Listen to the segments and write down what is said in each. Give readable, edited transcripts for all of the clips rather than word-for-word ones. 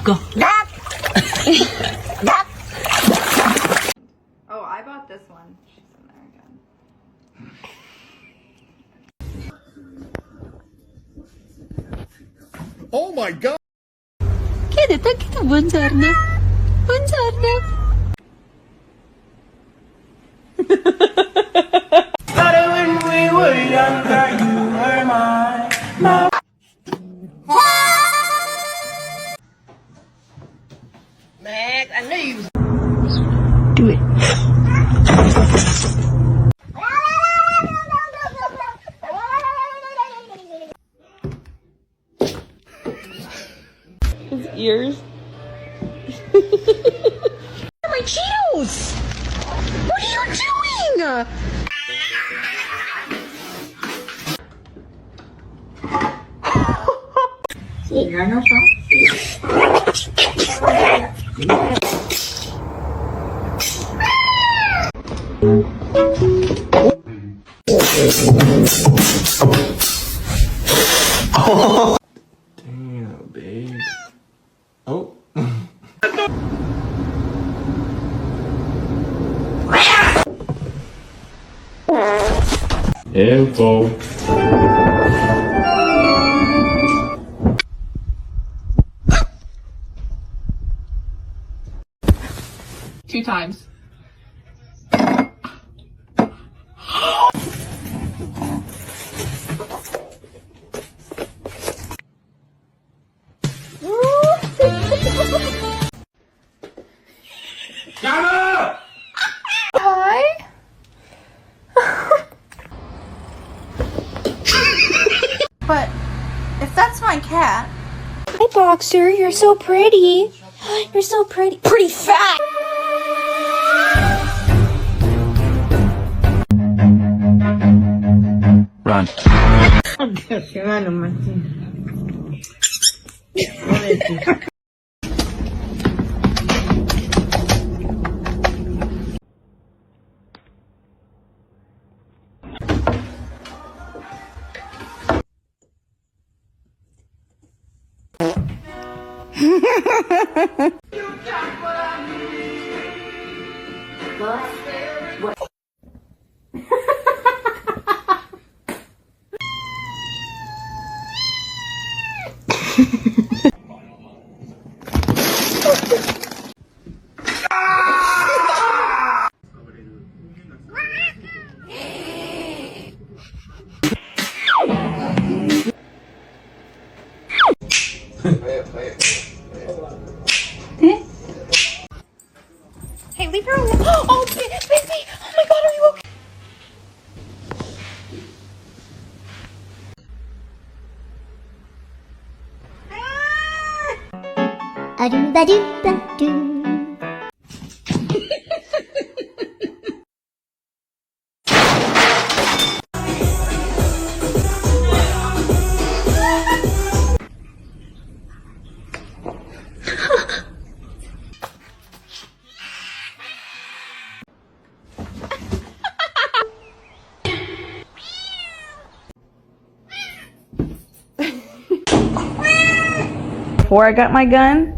Go. Oh, I bought this one. She's in there again. Oh my God! Kiedy tak buongiorno. Buongiorno. When we were younger, you were mine. Max, I knew you. Do it. His ears. My Cheetos! What are you doing? Damn, babe. Oh. Info. Two times. Hi. But if that's my cat. Hi, Boxer. You're so pretty. You're so pretty. Pretty fat. Run. Hey, leave her alone. Oh, baby. Oh my God, are you okay? A-doo-ba-doo-ba-doo. Before I got my gun,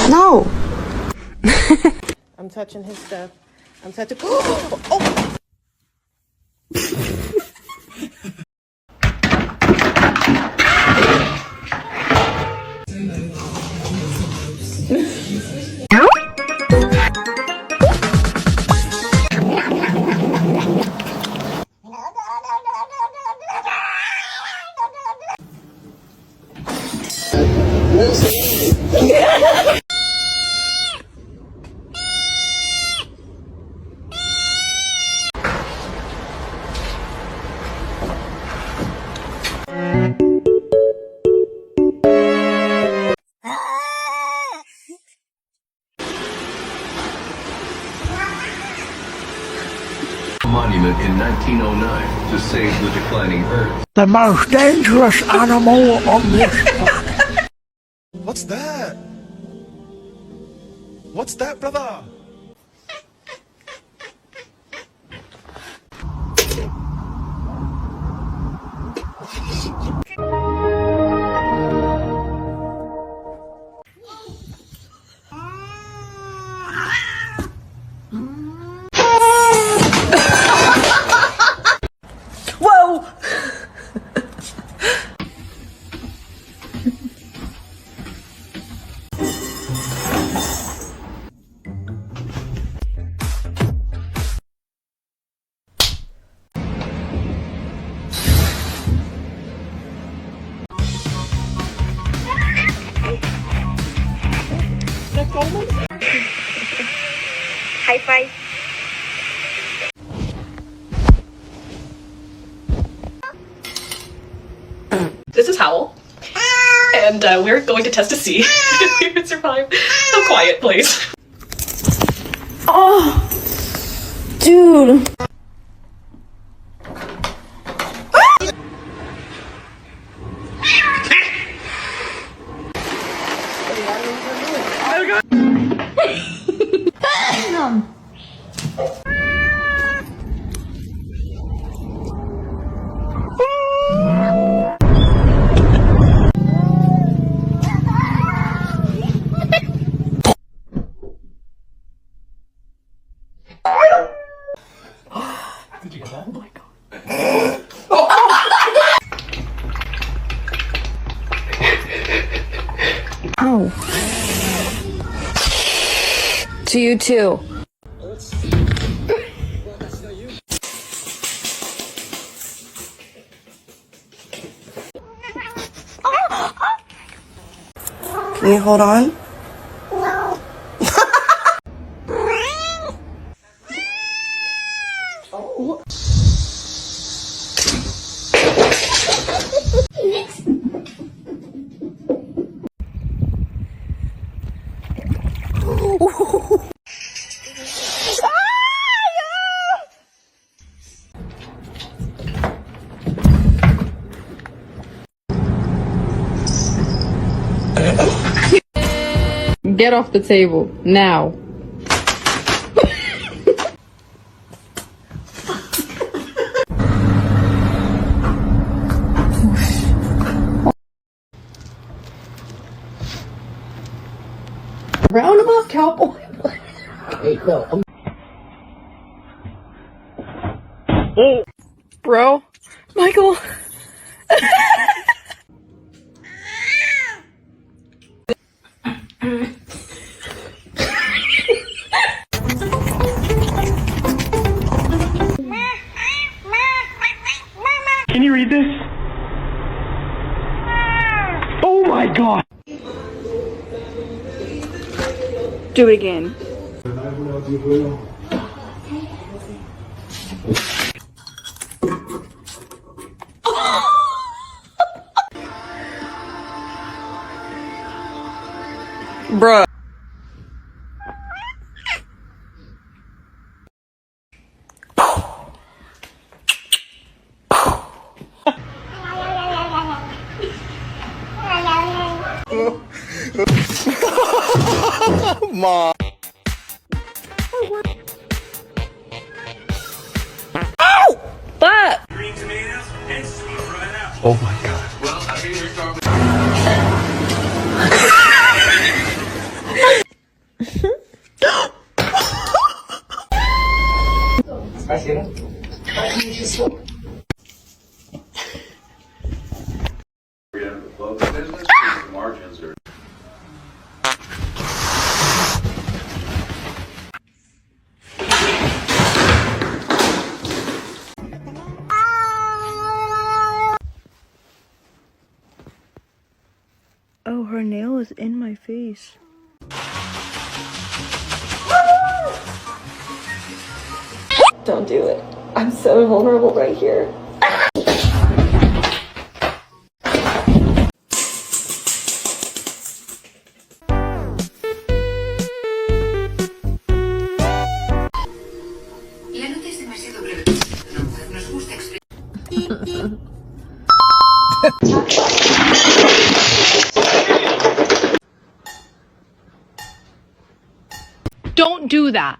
No. I'm touching his stuff. I'm touching. Oh. in 1909 to save the declining Earth. The most dangerous animal on this planet. What's that? What's that, brother? Whoa! High five. This is Howl, and we're going to test to see if we can survive a quiet place. Oh, dude. Did you get that? Oh my god. Oh. To you too. Can you hold on? Get off the table, now. Roundabout cowboy. Okay, no. Bro, Michael. Can you read this? Oh my god! Do it again. Bruh. Mom. Ow! Fuck! Oh my god. Margins are Oh, her nail is in my face. Don't do it. I'm so vulnerable right here. Don't do that.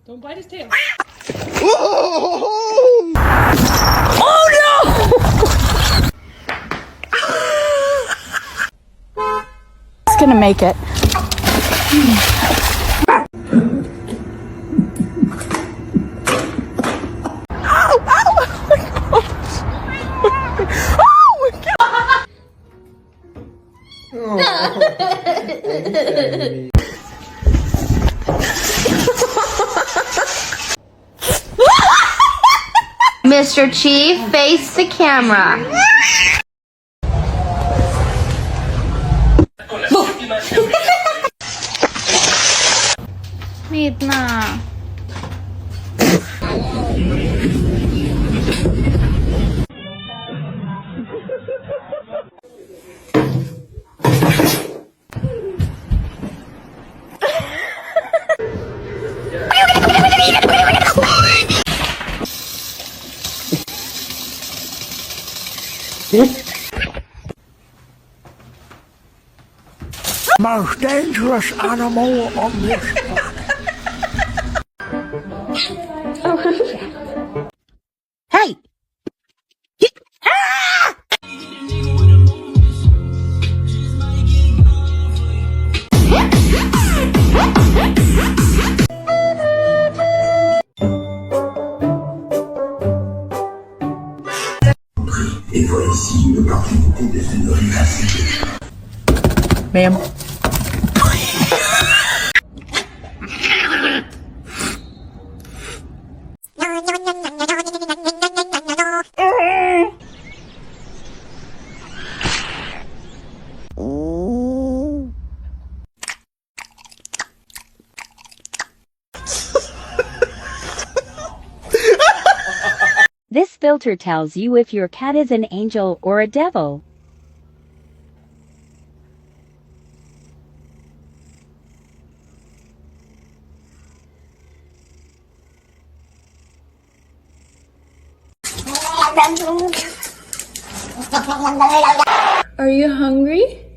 Don't bite his tail. It's gonna make it. Mr. Chief, face the camera. Wait na. Most dangerous animal on this Hey! Ma'am. This filter tells you if your cat is an angel or a devil. Are you hungry?